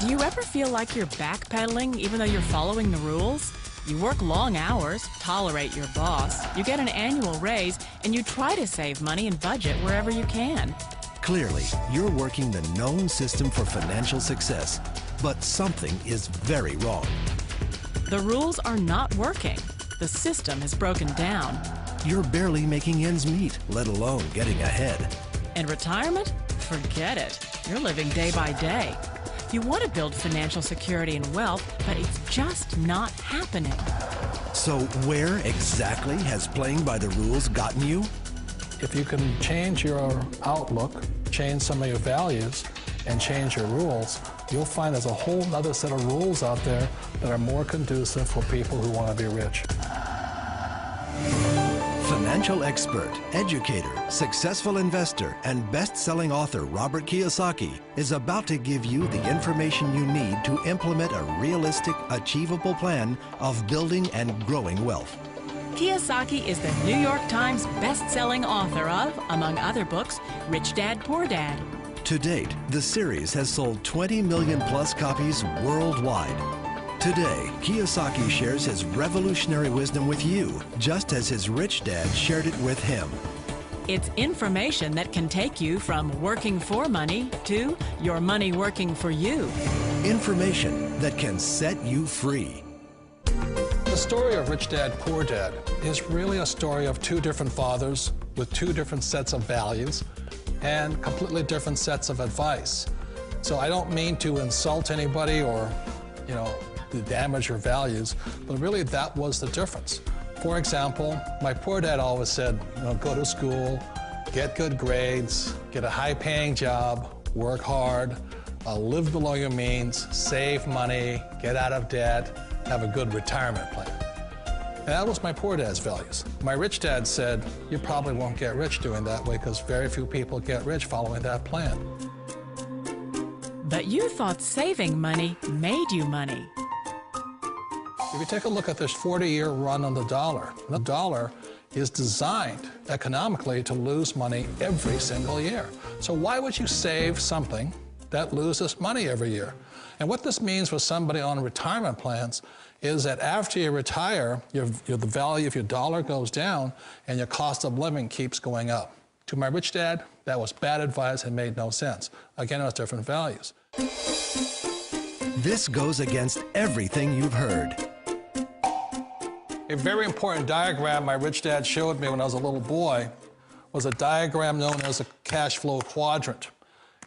Do you ever feel like you're backpedaling even though you're following the rules? You work long hours, tolerate your boss, you get an annual raise, and you try to save money and budget wherever you can. Clearly, you're working the known system for financial success, but something is very wrong. The rules are not working. The system has broken down. You're barely making ends meet, let alone getting ahead. And retirement? Forget it. You're living day by day. You want to build financial security and wealth, but it's just not happening. So where exactly has playing by the rules gotten you? If you can change your outlook, change some of your values, and change your rules, you'll find there's a whole other set of rules out there that are more conducive for people who want to be rich. Financial expert, educator, successful investor, and best-selling author Robert Kiyosaki is about to give you the information you need to implement a realistic, achievable plan of building and growing wealth. Kiyosaki is the New York Times best-selling author of, among other books, Rich Dad, Poor Dad. To date, the series has sold 20 million plus copies worldwide. Today, Kiyosaki shares his revolutionary wisdom with you, just as his rich dad shared it with him. It's information that can take you from working for money to your money working for you. Information that can set you free. The story of Rich Dad, Poor Dad is really a story of two different fathers with two different sets of values and completely different sets of advice. So I don't mean to insult anybody or, to damage your values, but really that was the difference. For example, my poor dad always said, go to school, get good grades, get a high-paying job, work hard, live below your means, save money, get out of debt, have a good retirement plan. And that was my poor dad's values. My rich dad said, you probably won't get rich doing that way because very few people get rich following that plan. But you thought saving money made you money. If you take a look at this 40-year run on the dollar is designed economically to lose money every single year. So why would you save something that loses money every year? And what this means for somebody on retirement plans is that after you retire, the value of your dollar goes down and your cost of living keeps going up. To my rich dad, that was bad advice and made no sense. Again, it was different values. This goes against everything you've heard. A very important diagram my rich dad showed me when I was a little boy was a diagram known as a cash flow quadrant.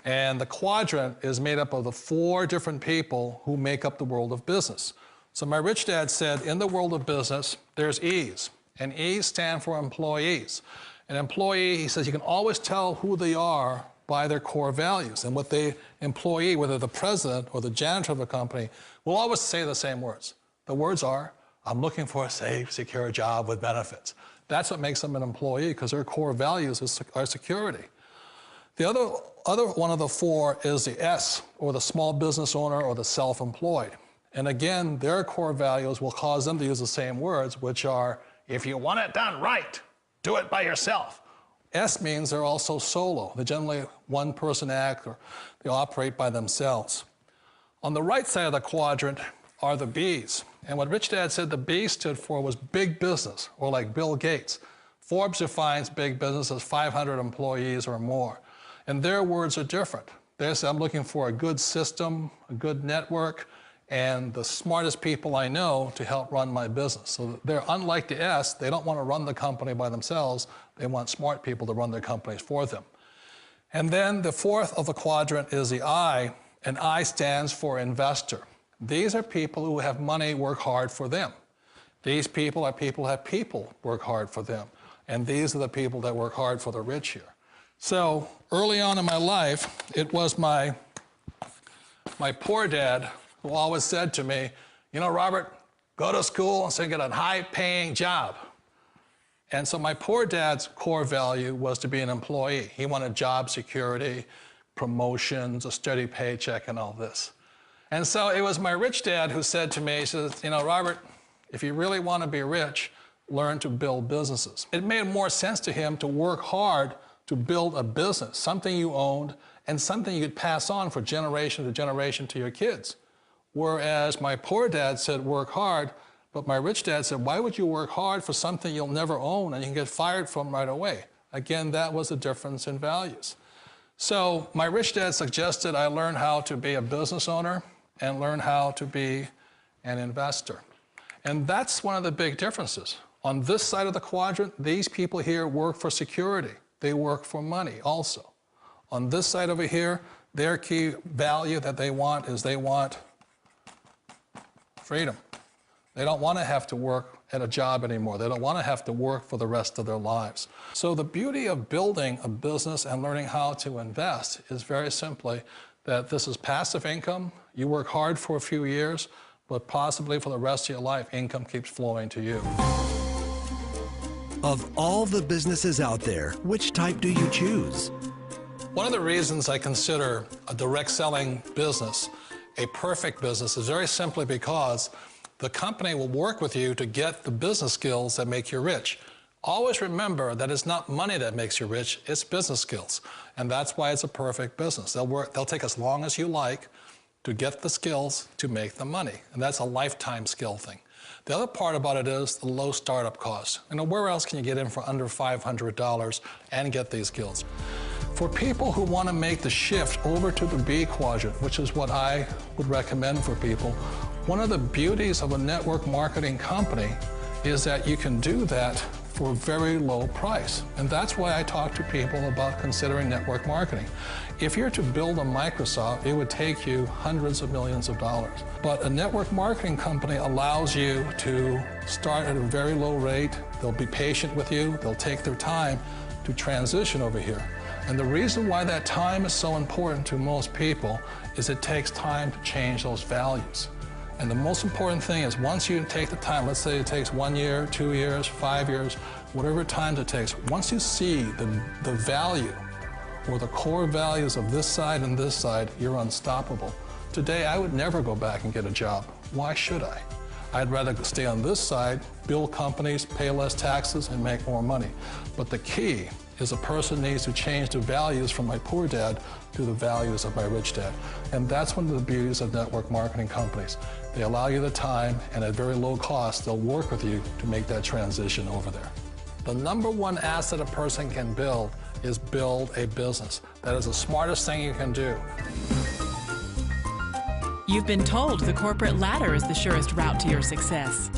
And the quadrant is made up of the 4 different people who make up the world of business. So my rich dad said, in the world of business, there's E's, and E's stand for employees. An employee, he says, you can always tell who they are by their core values. And what the employee, whether the president or the janitor of a company, will always say the same words. The words are, I'm looking for a safe, secure job with benefits. That's what makes them an employee, because their core values are security. The other one of the 4 is the S, or the small business owner or the self-employed. And again, their core values will cause them to use the same words, which are, if you want it done right, do it by yourself. S means they're also solo. They're generally one-person act, or they operate by themselves. On the right side of the quadrant are the B's. And what Rich Dad said the B stood for was big business, or like Bill Gates. Forbes defines big business as 500 employees or more. And their words are different. They say, I'm looking for a good system, a good network, and the smartest people I know to help run my business. So they're unlike the S. They don't want to run the company by themselves. They want smart people to run their companies for them. And then the 4th of the quadrant is the I, and I stands for investor. These are people who have money work hard for them. These people are people who have people work hard for them. And these are the people that work hard for the rich here. So early on in my life, it was my poor dad who always said to me, Robert, go to school and so get a high-paying job. And so my poor dad's core value was to be an employee. He wanted job security, promotions, a steady paycheck, and all this. And so it was my rich dad who said to me, he says, Robert, if you really want to be rich, learn to build businesses. It made more sense to him to work hard to build a business, something you owned and something you could pass on for generation to generation to your kids. Whereas my poor dad said, work hard, but my rich dad said, why would you work hard for something you'll never own and you can get fired from right away? Again, that was a difference in values. So my rich dad suggested I learn how to be a business owner and learn how to be an investor. And that's one of the big differences. On this side of the quadrant, these people here work for security. They work for money also. On this side over here, their key value that they want is they want freedom. They don't want to have to work at a job anymore. They don't want to have to work for the rest of their lives. So the beauty of building a business and learning how to invest is very simply that this is passive income. You work hard for a few years, but possibly for the rest of your life, income keeps flowing to you. Of all the businesses out there, which type do you choose? One of the reasons I consider a direct selling business a perfect business is very simply because the company will work with you to get the business skills that make you rich. Always remember that it's not money that makes you rich, it's business skills. And that's why it's a perfect business. They'll take as long as you like to get the skills to make the money. And that's a lifetime skill thing. The other part about it is the low startup cost. Where else can you get in for under $500 and get these skills? For people who want to make the shift over to the B quadrant, which is what I would recommend for people, one of the beauties of a network marketing company is that you can do that for a very low price. And that's why I talk to people about considering network marketing. If you're to build a Microsoft, it would take you hundreds of millions of dollars. But a network marketing company allows you to start at a very low rate. They'll be patient with you. They'll take their time to transition over here. And the reason why that time is so important to most people is it takes time to change those values. And the most important thing is once you take the time, let's say it takes 1 year, 2 years, 5 years, whatever time it takes, once you see the value or the core values of this side and this side, you're unstoppable. Today, I would never go back and get a job. Why should I? I'd rather stay on this side, build companies, pay less taxes, and make more money. But the key is a person needs to change the values from my poor dad to the values of my rich dad. And that's one of the beauties of network marketing companies. They allow you the time, and at very low cost, they'll work with you to make that transition over there. The number one asset a person can build is build a business. That is the smartest thing you can do. You've been told the corporate ladder is the surest route to your success.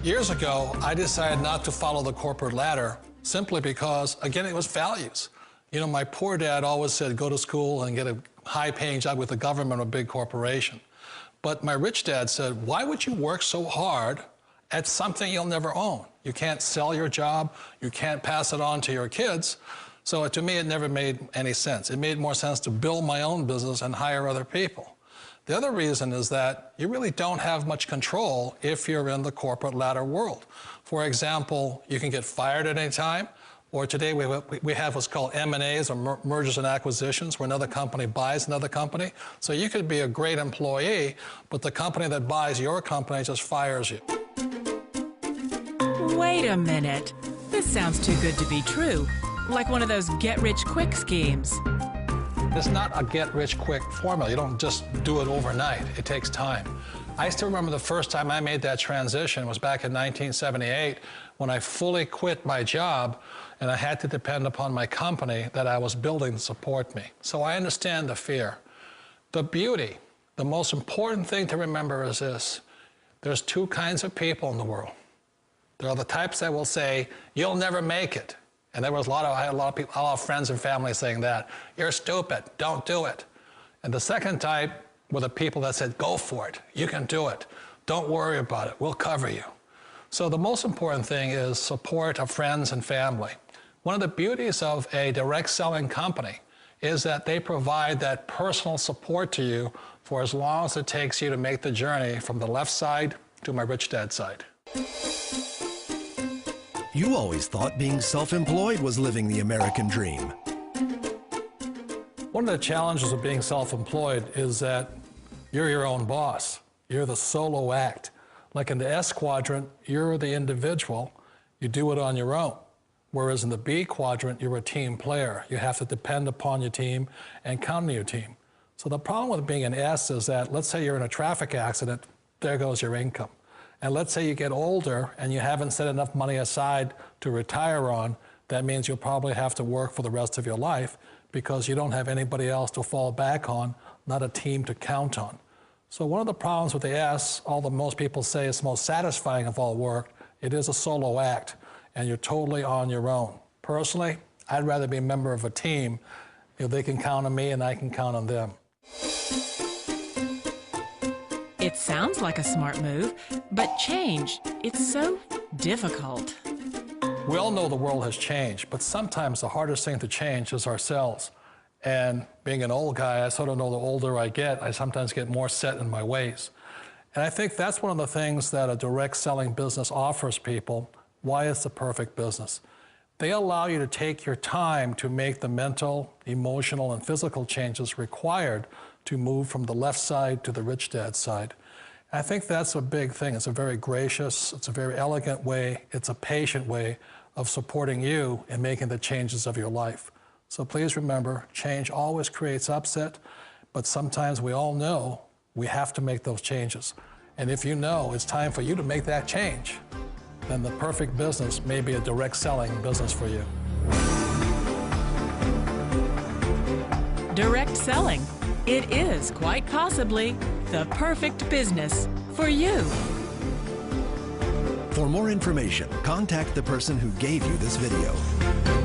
Years ago, I decided not to follow the corporate ladder simply because, again, it was values. My poor dad always said, go to school and get a high-paying job with the government or a big corporation. But my rich dad said, why would you work so hard at something you'll never own? You can't sell your job. You can't pass it on to your kids. So to me, it never made any sense. It made more sense to build my own business and hire other people. The other reason is that you really don't have much control if you're in the corporate ladder world. For example, you can get fired at any time, or today we have what's called M&As, or mergers and acquisitions, where another company buys another company. So you could be a great employee, but the company that buys your company just fires you. Wait a minute. This sounds too good to be true. Like one of those get-rich-quick schemes. It's not a get-rich-quick formula. You don't just do it overnight. It takes time. I still remember the first time I made that transition was back in 1978 when I fully quit my job and I had to depend upon my company that I was building to support me. So I understand the fear. The beauty, the most important thing to remember is this. There's two kinds of people in the world. There are the types that will say, you'll never make it. And I had a lot of friends and family saying that. You're stupid, don't do it. And the second type were the people that said, go for it, you can do it. Don't worry about it, we'll cover you. So the most important thing is support of friends and family. One of the beauties of a direct selling company is that they provide that personal support to you for as long as it takes you to make the journey from the left side to my rich dad side. You always thought being self-employed was living the American dream. One of the challenges of being self-employed is that you're your own boss. You're the solo act. Like in the S quadrant, you're the individual. You do it on your own. Whereas in the B quadrant, you're a team player. You have to depend upon your team and count on your team. So the problem with being an S is that, let's say you're in a traffic accident, there goes your income. And let's say you get older and you haven't set enough money aside to retire on, that means you'll probably have to work for the rest of your life because you don't have anybody else to fall back on, not a team to count on. So one of the problems with the S, although most people say it's the most satisfying of all work, it is a solo act, and you're totally on your own. Personally, I'd rather be a member of a team. They can count on me and I can count on them. It sounds like a smart move, but change, it's so difficult. We all know the world has changed, but sometimes the hardest thing to change is ourselves. And being an old guy, I sort of know the older I get, I sometimes get more set in my ways. And I think that's one of the things that a direct selling business offers people, why it's the perfect business. They allow you to take your time to make the mental, emotional, and physical changes required to move from the left side to the rich dad side. And I think that's a big thing. It's a very gracious, it's a very elegant way, it's a patient way of supporting you in making the changes of your life. So please remember, change always creates upset, but sometimes we all know we have to make those changes. And if you know it's time for you to make that change, then the perfect business may be a direct selling business for you. Direct selling. It is quite possibly the perfect business for you. For more information, contact the person who gave you this video.